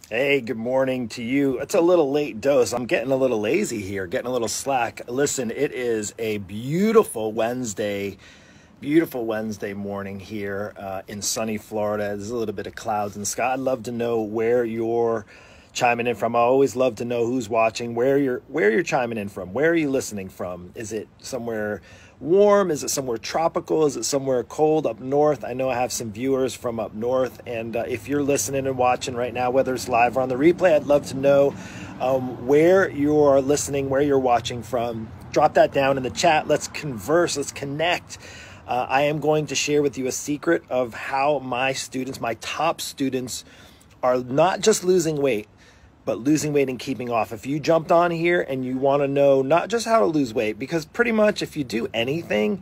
Hey, good morning to you. It's a little late dose. I'm getting a little lazy here, getting a little slack. Listen, it is a beautiful Wednesday morning here in sunny Florida. There's a little bit of clouds in the sky. I'd love to know where you're chiming in from. I always love to know who's watching, where you're chiming in from. Where are you listening from? Is it somewhere warm? Is it somewhere tropical? Is it somewhere cold up north? I know I have some viewers from up north, and if you're listening and watching right now, whether it's live or on the replay, I'd love to know where you are listening, where you're watching from. Drop that down in the chat. Let's converse. Let's connect. I am going to share with you a secret of how my students, my top students, are not just losing weight, but losing weight and keeping off. If you jumped on here and you want to know not just how to lose weight, because pretty much if you're doing anything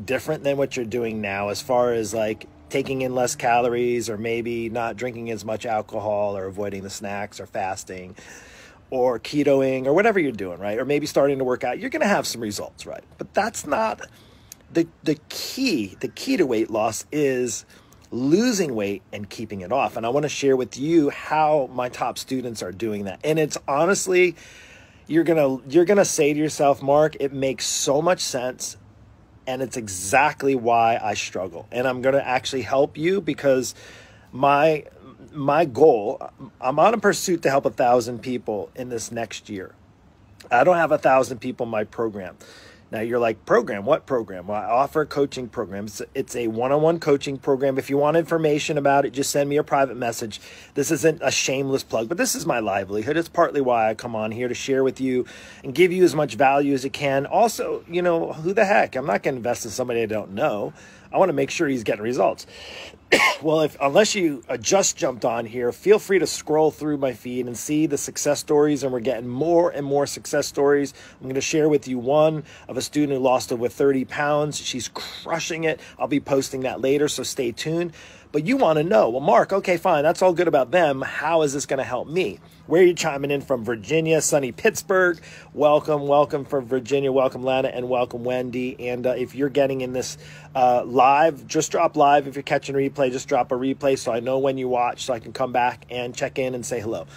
different than what you're doing now, as far as like taking in less calories or maybe not drinking as much alcohol or avoiding the snacks or fasting or ketoing or whatever you're doing, right? Or maybe starting to work out, you're going to have some results, right? But that's not the key. The key to weight loss is losing weight and keeping it off. And I want to share with you how my top students are doing that. And it's honestly, you're going to say to yourself, Mark, it makes so much sense. And it's exactly why I struggle. And I'm going to actually help you because my goal, I'm on a pursuit to help 1,000 people in this next year. I don't have 1,000 people in my program. Now you're like, program? What program? Well, I offer coaching programs. It's a one-on-one coaching program. If you want information about it, just send me a private message. This isn't a shameless plug, but this is my livelihood. It's partly why I come on here to share with you and give you as much value as I can. Also, who the heck? I'm not going to invest in somebody I don't know. I want to make sure he's getting results. Well, unless you just jumped on here, feel free to scroll through my feed and see the success stories, and we're getting more and more success stories. I'm going to share with you one of a student who lost over 30 pounds. She's crushing it. I'll be posting that later, so stay tuned. But you want to know, well, Mark, okay, fine, that's all good about them. How is this going to help me? Where are you chiming in from? Virginia, sunny Pittsburgh. Welcome from Virginia. Welcome, Lana, and welcome, Wendy. And if you're getting in this live, just drop live. If you're catching a replay, just drop a replay so I know when you watch, so I can come back and check in and say hello.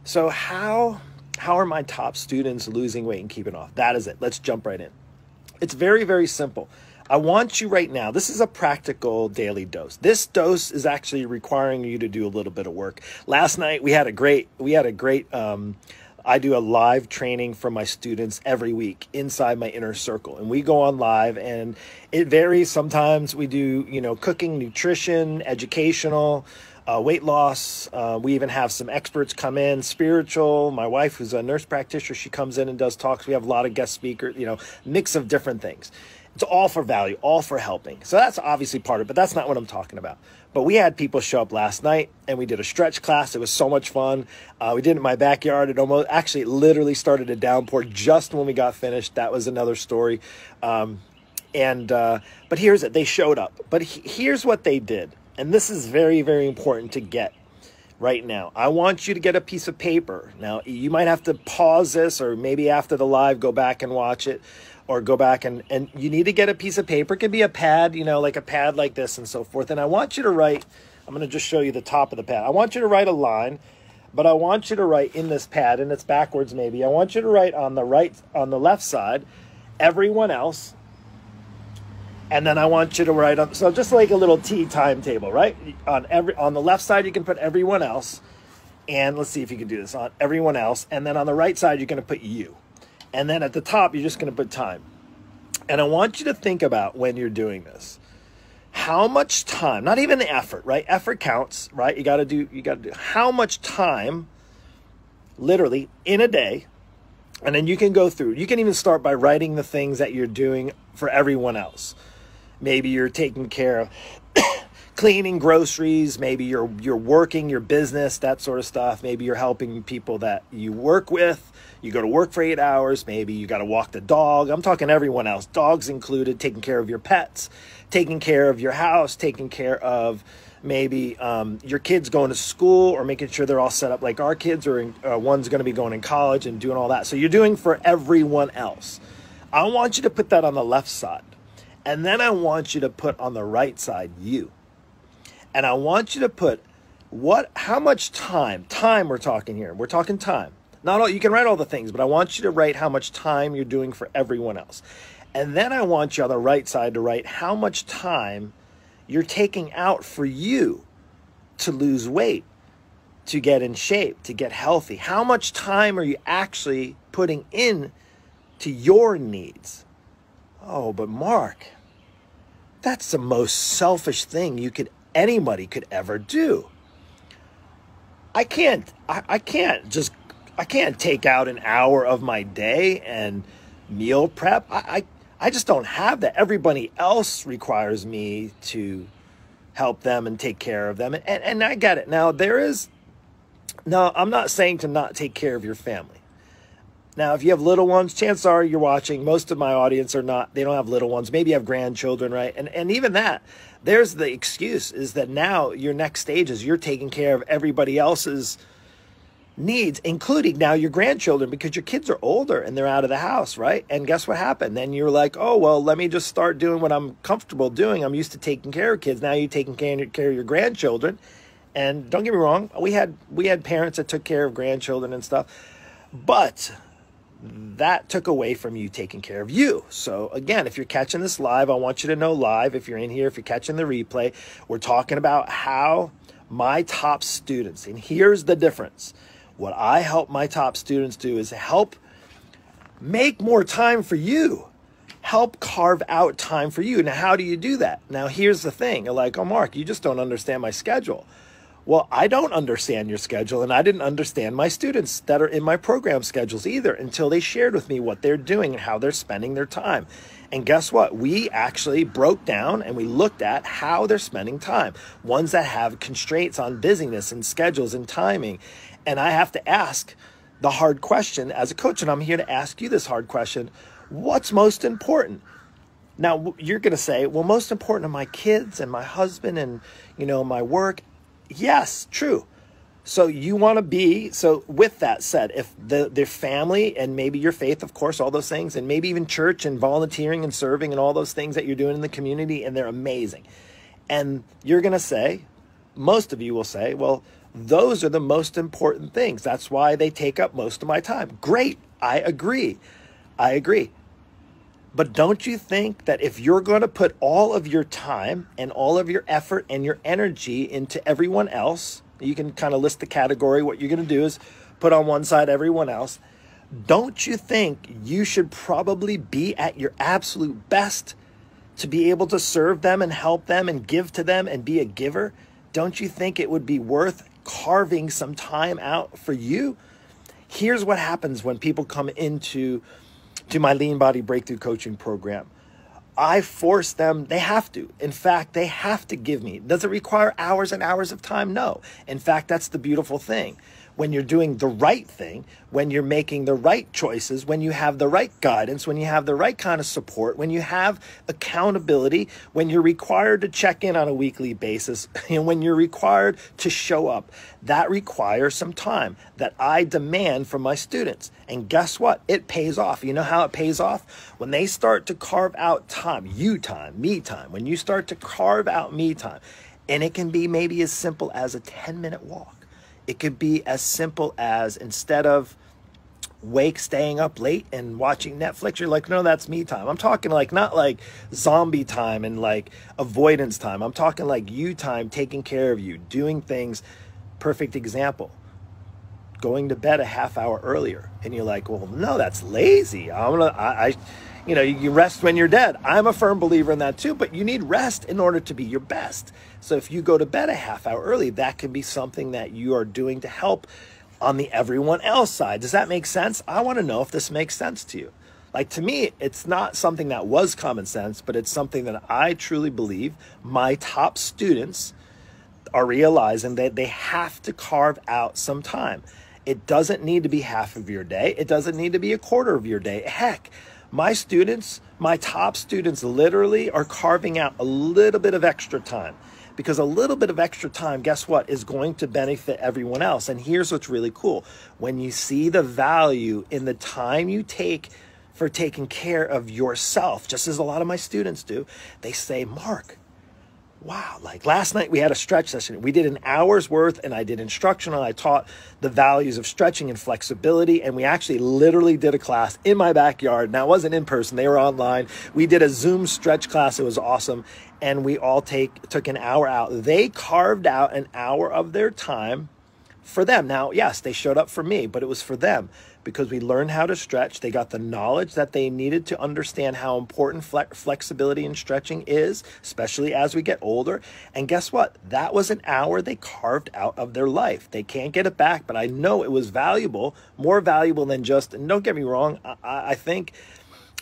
So how are my top students losing weight and keeping off? That is it. Let's jump right in. It's very, very simple. I want you right now, this is a practical daily dose. This dose is actually requiring you to do a little bit of work. Last night we had a great, I do a live training for my students every week inside my inner circle. And we go on live and it varies. Sometimes we do, cooking, nutrition, educational, weight loss. We even have some experts come in, spiritual. My wife, who's a nurse practitioner, she comes in and does talks. We have a lot of guest speakers, mix of different things. It's all for value, all for helping. So that's obviously part of it, but that's not what I'm talking about. But we had people show up last night and we did a stretch class. It was so much fun. We did it in my backyard. It literally started to downpour just when we got finished. That was another story. But here's it. They showed up. But here's what they did. And this is very, very important to get right now. I want you to get a piece of paper. Now, you might have to pause this, or maybe after the live, go back and watch it. Or go back and you need to get a piece of paper. It could be a pad, like a pad like this and so forth. And I want you to write, I'm going to just show you the top of the pad. I want you to write a line, but I want you to write in this pad, and it's backwards maybe. I want you to write on the left side, everyone else. And then I want you to write on, so just like a little T timetable, right? On the left side, you can put everyone else. And let's see if you can do this on everyone else. And then on the right side, you're going to put you. And then at the top, you're just going to put time. And I want you to think about, when you're doing this, how much time, not even the effort, right? Effort counts, right? You got to do how much time, literally in a day. And then you can go through, you can even start by writing the things that you're doing for everyone else. Maybe you're taking care of cleaning, groceries, maybe you're working your business, that sort of stuff. Maybe you're helping people that you work with. You go to work for 8 hours. Maybe you got to walk the dog. I'm talking everyone else, dogs included, taking care of your pets, taking care of your house, taking care of maybe your kids going to school, or making sure they're all set up like our kids, or one's going to be going in college and doing all that. So you're doing for everyone else. I want you to put that on the left side. And then I want you to put on the right side you. And I want you to put How much time we're talking here. We're talking time. Not all, you can write all the things, but I want you to write how much time you're doing for everyone else. And then I want you on the right side to write how much time you're taking out for you to lose weight, to get in shape, to get healthy. How much time are you actually putting in to your needs? Oh, but Mark, that's the most selfish thing anybody could ever do. I can't take out an hour of my day and meal prep. I just don't have that. Everybody else requires me to help them and take care of them. And I get it. Now, I'm not saying to not take care of your family. Now, if you have little ones, chances are you're watching. Most of my audience they don't have little ones. Maybe you have grandchildren, right? And even that, there's the excuse is that now your next stage is you're taking care of everybody else's needs, including now your grandchildren, because your kids are older and they're out of the house, right? And guess what happened? Then you're like, oh, well, let me just start doing what I'm comfortable doing. I'm used to taking care of kids. Now you're taking care of your grandchildren. And don't get me wrong, we had parents that took care of grandchildren and stuff, but that took away from you taking care of you. So again, if you're catching this live, I want you to know live, if you're in here, if you're catching the replay, we're talking about how my top students, and here's the difference. What I help my top students do is help make more time for you. Help carve out time for you. Now, how do you do that? Now, here's the thing. You're like, oh, Mark, you just don't understand my schedule. Well, I don't understand your schedule, and I didn't understand my students that are in my program schedules either until they shared with me what they're doing and how they're spending their time. And guess what? We actually broke down and we looked at how they're spending time. Ones that have constraints on busyness and schedules and timing. And I have to ask the hard question as a coach, and I'm here to ask you this hard question. What's most important? Now, you're going to say, well, most important are my kids and my husband and, my work. Yes, true. So you want to so with that said, if their family and maybe your faith, of course, all those things, and maybe even church and volunteering and serving and all those things that you're doing in the community, and they're amazing. And you're going to say, most of you will say, well, those are the most important things. That's why they take up most of my time. Great. I agree. But don't you think that if you're going to put all of your time and all of your effort and your energy into everyone else, you can kind of list the category. What you're going to do is put on one side everyone else. Don't you think you should probably be at your absolute best to be able to serve them and help them and give to them and be a giver? Don't you think it would be worth carving some time out for you? Here's what happens when people come into my Lean Body Breakthrough Coaching Program. I force them, they have to. In fact, they have to give me. Does it require hours and hours of time? No. In fact, that's the beautiful thing. When you're doing the right thing, when you're making the right choices, when you have the right guidance, when you have the right kind of support, when you have accountability, when you're required to check in on a weekly basis, and when you're required to show up, that requires some time that I demand from my students. And guess what? It pays off. You know how it pays off? When they start to carve out time, you time, me time, when you start to carve out me time, and it can be maybe as simple as a 10-minute walk. It could be as simple as instead of staying up late and watching Netflix, you're like, no, that's me time. I'm talking like not like zombie time and like avoidance time. I'm talking like you time, taking care of you, doing things. Perfect example. Going to bed a half hour earlier. And you're like, well, no, that's lazy. You rest when you're dead. I'm a firm believer in that too, but you need rest in order to be your best. So if you go to bed a half hour early, that can be something that you are doing to help on the everyone else side. Does that make sense? I want to know if this makes sense to you. Like, to me, it's not something that was common sense, but it's something that I truly believe my top students are realizing that they have to carve out some time. It doesn't need to be half of your day. It doesn't need to be a quarter of your day. Heck, my students, my top students literally are carving out a little bit of extra time, because a little bit of extra time, guess what, is going to benefit everyone else. And here's what's really cool. When you see the value in the time you take for taking care of yourself, just as a lot of my students do, they say, Mark, wow, like last night we had a stretch session. We did an hour's worth and I did instructional. I taught the values of stretching and flexibility. And we actually literally did a class in my backyard. Now it wasn't in person, they were online. We did a Zoom stretch class. It was awesome. And we all took an hour out. They carved out an hour of their time for them. Now, yes, they showed up for me, but it was for them because we learned how to stretch. They got the knowledge that they needed to understand how important flexibility and stretching is, especially as we get older. And guess what? That was an hour they carved out of their life. They can't get it back, but I know it was valuable, more valuable than just, and don't get me wrong, I think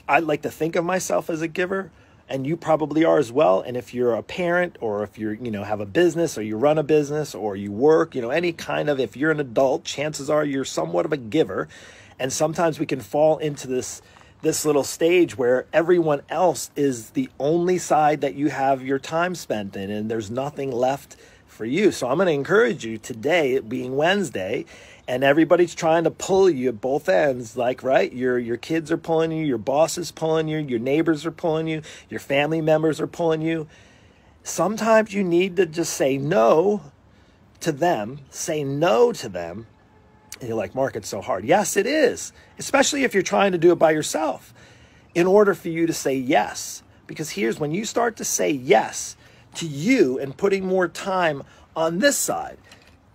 I like to think of myself as a giver. And you probably are as well. And if you're a parent or if you're, have a business or you run a business or you work, any kind of, if you're an adult, chances are you're somewhat of a giver. And sometimes we can fall into this little stage where everyone else is the only side that you have your time spent in and there's nothing left for you. So I'm going to encourage you today, it being Wednesday, and everybody's trying to pull you at both ends, like, right? Your kids are pulling you, your boss is pulling you, your neighbors are pulling you, your family members are pulling you. Sometimes you need to just say no to them, And you're like, Mark, it's so hard. Yes, it is, especially if you're trying to do it by yourself, in order for you to say yes. Because here's when you start to say yes to you and putting more time on this side,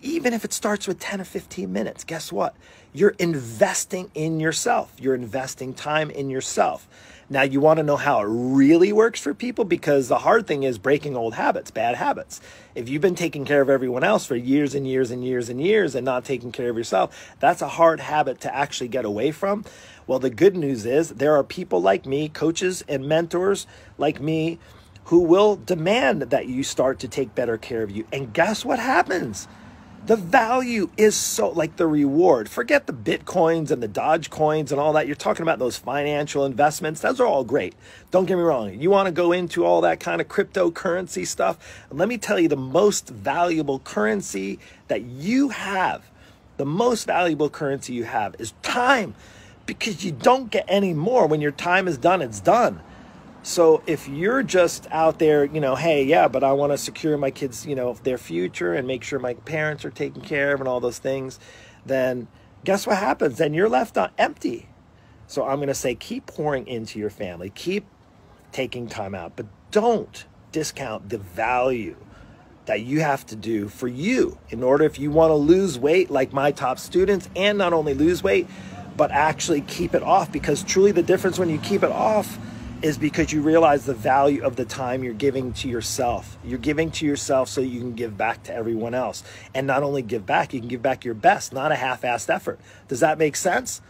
even if it starts with 10 or 15 minutes, guess what? You're investing in yourself. You're investing time in yourself. Now, you want to know how it really works for people, because the hard thing is breaking old habits, bad habits. If you've been taking care of everyone else for years and years and years and years and not taking care of yourself, that's a hard habit to actually get away from. Well, the good news is there are people like me, coaches and mentors like me, who will demand that you start to take better care of you. And guess what happens? The value is so, like the reward. Forget the Bitcoins and the Dogecoins and all that. You're talking about those financial investments. Those are all great. Don't get me wrong. You want to go into all that kind of cryptocurrency stuff. And let me tell you, the most valuable currency that you have, is time, because you don't get any more. When your time is done, it's done. So if you're just out there, hey, yeah, but I want to secure my kids, their future and make sure my parents are taken care of and all those things, then guess what happens? Then you're left empty. So I'm going to say, keep pouring into your family, keep taking time out, but don't discount the value that you have to do for you in order, if you want to lose weight like my top students, and not only lose weight, but actually keep it off. Because truly the difference when you keep it off is because you realize the value of the time you're giving to yourself. You're giving to yourself so you can give back to everyone else. And not only give back, you can give back your best, not a half-assed effort. Does that make sense?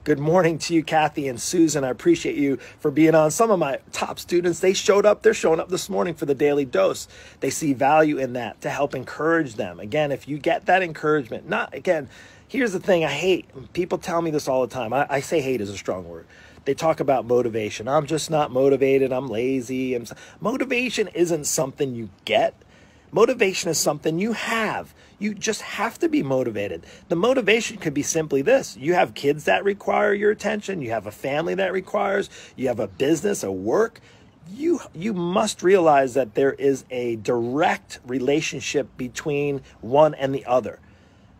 Good morning to you, Kathy and Susan. I appreciate you for being on. Some of my top students, they're showing up this morning for the daily dose. They see value in that to help encourage them. Again, if you get that encouragement, here's the thing I hate. People tell me this all the time. I say hate is a strong word. They talk about motivation. I'm just not motivated. I'm lazy. Motivation isn't something you get. Motivation is something you have. You just have to be motivated. The motivation could be simply this. You have kids that require your attention. You have a family that requires. You have a business, a work. You must realize that there is a direct relationship between one and the other.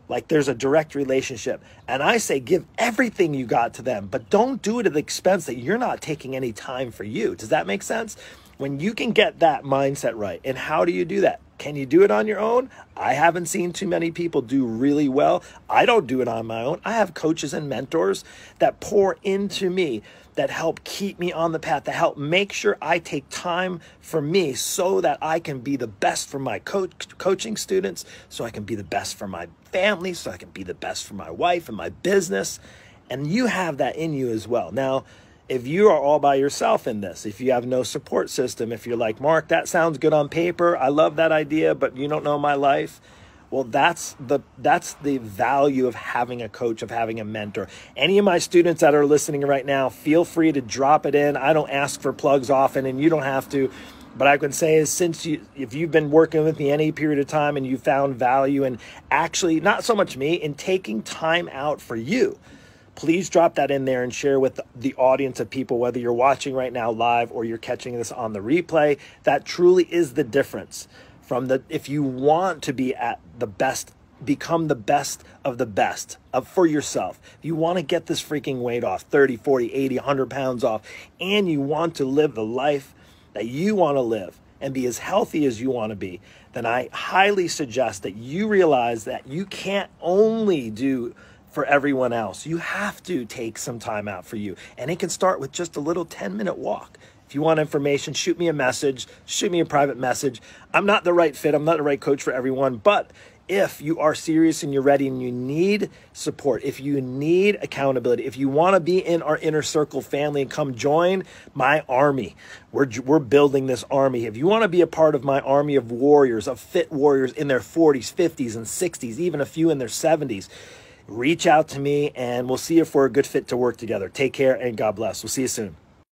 Like there's a direct relationship. And I say give everything you got to them, but don't do it at the expense that you're not taking any time for you. Does that make sense? When you can get that mindset right. And how do you do that? Can you do it on your own? I haven't seen too many people do really well. I don't do it on my own. I have coaches and mentors that pour into me, that help keep me on the path, that help make sure I take time for me so that I can be the best for my coaching students, so I can be the best for my family, so I can be the best for my wife and my business. And you have that in you as well. Now, if you are all by yourself in this, if you have no support system, if you're like, Mark, that sounds good on paper, I love that idea, but you don't know my life. Well, that's the value of having a coach, of having a mentor. Any of my students that are listening right now, feel free to drop it in. I don't ask for plugs often, and you don't have to. But I can say is, if you've been working with me any period of time and you found value in actually, not so much me, in taking time out for you, please drop that in there and share with the audience of people, whether you're watching right now live or you're catching this on the replay. That truly is the difference from if you want to be at the best, become the best of the best for yourself. If you want to get this freaking weight off, 30, 40, 80, 100 pounds off, and you want to live the life that you want to live and be as healthy as you want to be, then I highly suggest that you realize that you can't only do for everyone else. You have to take some time out for you. And it can start with just a little 10-minute walk. If you want information, shoot me a message, shoot me a private message. I'm not the right fit. I'm not the right coach for everyone. But if you are serious and you're ready and you need support, if you need accountability, if you want to be in our inner circle family and come join my army, we're building this army. If you want to be a part of my army of warriors, of fit warriors in their 40s, 50s, and 60s, even a few in their 70s, reach out to me and we'll see if we're a good fit to work together. Take care and God bless. We'll see you soon.